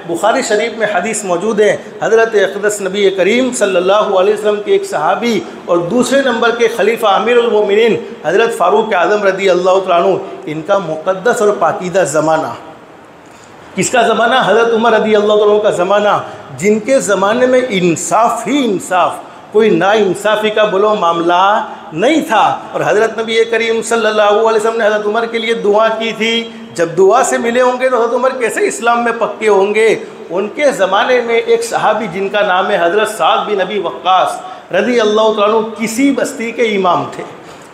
بخاری شریف میں حدیث موجود ہے، حضرت اقدس نبی کریم صلی اللہ علیہ وسلم کے ایک صحابی اور دوسرے نمبر کے خلیفہ امیر المومنین حضرت فاروق اعظم رضی اللہ تعالیٰ عنہ، ان کا مقدس اور پاکیزہ زمانہ، کس کا زمانہ؟ حضرت عمر رضی اللہ تعالیٰ عنہ کا زمانہ، جن کے زمانے میں انصاف ہی انصاف، کوئی نا انصافی کا بولو معاملہ نہیں تھا۔ اور حضرت نبی کریم صلی اللہ علیہ وسلم نے حضرت عمر کے لیے دعا کی تھی، جب دعا سے ملے ہوں گے تو حضرت عمر کیسے اسلام میں پکے ہوں گے؟ ان کے زمانے میں ایک صحابی جن کا نام ہے حضرت سعد بن ابی وقاص رضی اللہ تعالیٰ عنہ، کسی بستی کے امام تھے،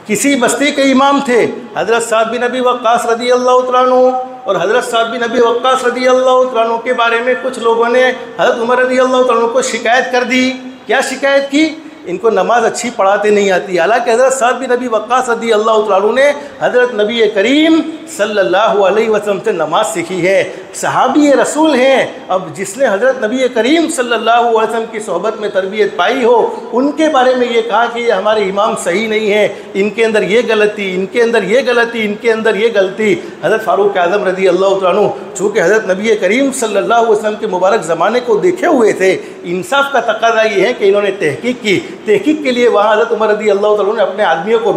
کسی بستی کے امام تھے حضرت سعد بن ابی وقاص رضی اللہ تعالیٰ عنہ۔ اور حضرت سعد بن ابی وقاص رضی اللہ تعالیٰ عنہ کے بارے میں کچھ لوگوں نے حضرت عمر رضی اللہ تعالیٰ عنہ کو شکایت کر دی۔ کیا شکایت کی؟ ان کو نماز اچھی پڑھاتے نہیں آتی، حالانکہ حضرت سعد بن ابی وقاص رضی اللہ تعالیٰ عنہ نے حضرت نبی کریم صلی اللہ علیہ وسلم سے نماز سیکھی ہے، صحابی رسول ہیں۔ اب جس نے حضرت نبی کریم صلی اللہ علیہ وسلم کی صحبت میں تربیت پائی ہو، ان کے بارے میں یہ کہا کہ یہ ہمارے امام صحیح نہیں ہیں، ان کے اندر یہ غلطی، ان کے اندر یہ غلطی، ان کے اندر یہ غلطی۔ حضرت فاروق اعظم رضی اللہ تعالیٰ عنہ چونکہ حضرت نبی کریم صلی اللہ علیہ وسلم کے مبارک زمانے کو دیکھے ہوئے تھے، انصاف کا تقاضا یہ ہے کہ انہوں نے تحقیق کی۔ تحقیق کے لیے وہاں حضرت عمر رضی اللہ تعالیٰ عنہ نے اپنے آدمیوں کو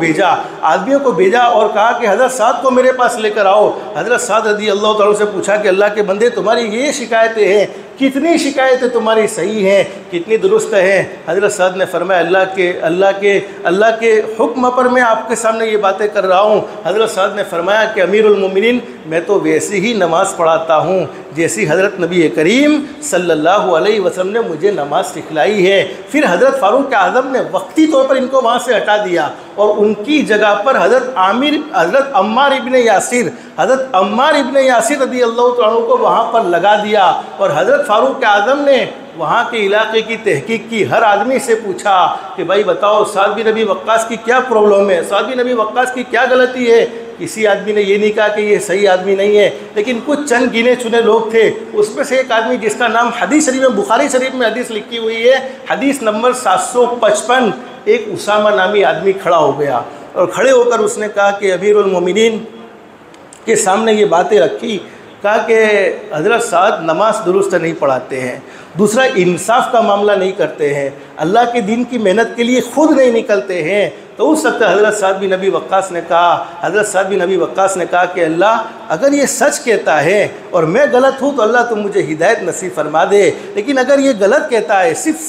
بھیجا اور کہا کہ حضرت سعد کو میرے پاس لے کر آؤ۔ حضرت سعد رضی اللہ تعالیٰ عنہ سے پوچھا کہ اللہ کے بندے، تمہاری یہ شکایتیں ہیں، کتنی شکایتیں تمہاری صحیح ہیں، کتنی درست ہیں؟ حضرت سعد نے فرمایا اللہ کے حکم پر میں آپ کے سامنے یہ باتیں کر رہا ہوں۔ حضرت سعد نے فرمایا کہ امیر المومنین، میں تو ویسی ہی نماز پڑھاتا ہوں جیسی حضرت نبی کریم صلی اللہ علیہ وسلم نے مجھے نماز سکھلائی ہے۔ پھر حضرت فاروق اعظم نے وقتی طور پر ان کو وہاں سے ہٹا دیا اور ان کی جگہ پر حضرت عمار ابن یاسر رضی اللہ تعالیٰ عنہ کو وہاں پر لگا دیا۔ اور حضرت فاروق اعظم نے وہاں کے علاقے کی تحقیق کی، ہر آدمی سے پوچھا کہ بھائی بتاؤ سعد بن ابی وقاص کی کیا پرابلم ہے، سعد بن ابی وقاص کی کیا غلطی ہے؟ کسی آدمی نے یہ نہیں کہا کہ یہ صحیح آدمی نہیں ہے، لیکن کچھ چند گنے چنے لوگ تھے، اس میں سے ایک آدمی جس کا نام حدیث شریف میں، بخاری شریف میں حدیث لکھی ہوئی ہے، حدیث نمبر 755، ایک اسامہ نامی آدمی کھڑا ہو گیا اور کھڑے ہو کر اس نے کہا کہ امیر المومنین کے سامنے یہ باتیں رکھی، کہا کہ حضرت سعد نماز درست نہیں پڑھاتے ہیں، دوسرا انصاف کا معاملہ نہیں کرتے ہیں، اللہ کے دین کی محنت کے لیے خود نہیں نکلتے ہیں۔ تو اس وقت حضرت سعد بن ابی وقاص نے کہا کہ اللہ اگر یہ سچ کہتا ہے اور میں غلط ہوں تو اللہ تم مجھے ہدایت نصیب فرما دے، لیکن اگر یہ غلط کہتا ہے، صرف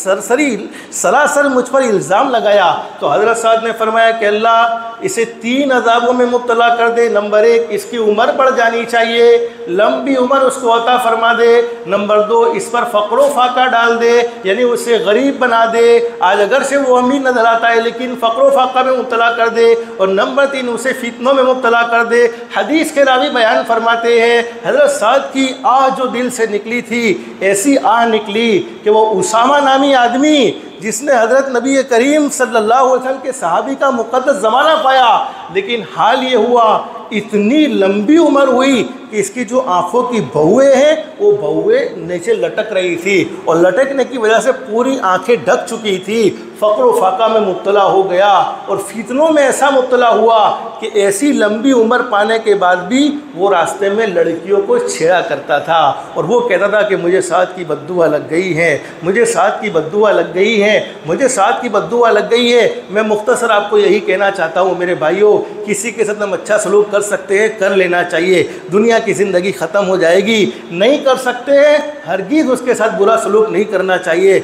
سراسر مجھ پر الزام لگایا، تو حضرت سعد نے فرمایا کہ اللہ اسے 3 عذابوں میں مبتلا کر دے۔ نمبر 1، اس کی عمر بڑھ جانی چاہیے، لمبی عمر اس کو عطا فرما دے۔ نمبر 2، اس پر فقر و فاقہ ڈال دے، یعنی اسے غریب بنا دے، آج اگر سے وہ امیر نظر آتا ہے لیکن فقر و فاقہ میں مبتلا کر دے۔ اور نمبر 3، اسے فتنوں میں مبتلا کر دے۔ حدیث کے راوی بیان فرماتے ہیں حضرت سعد کی آہ جو دل سے نکلی تھی، ایسی آہ نکلی کہ وہ اسامہ نامی آدمی جس نے حضرت نبی کریم صلی اللہ علیہ وسلم کے صحابی کا مقدس زمانہ پایا، لیکن حال یہ ہوا اتنی لمبی عمر ہوئی کہ اس کی جو آنکھوں کی بھویں ہیں وہ بھویں نیچے لٹک رہی تھی، اور لٹکنے کی وجہ سے پوری آنکھیں ڈھک چکی تھی، فقر و فاقہ میں مبتلا ہو گیا اور فتنوں میں ایسا مبتلا ہوا کہ ایسی لمبی عمر پانے کے بعد بھی وہ راستے میں لڑکیوں کو چھیڑا کرتا تھا، اور وہ کہتا تھا کہ مجھے سعد کی بددعا لگ گئی ہے، مجھے سعد کی بددعا لگ گئی ہے، مجھے سعد کی بددعا لگ گئی ہے۔ میں مختصر آپ کو یہی کہنا چاہتا ہوں میرے بھائیوں، کسی کے ساتھ ہم اچھا سلوک کر سکتے ہیں، کر لینا چاہیے، دنیا کی زندگی ختم ہو جائے گی، نہیں کر سکتے ہیں ہرگز اس کے ساتھ برا سلوک نہیں کرنا چاہیے۔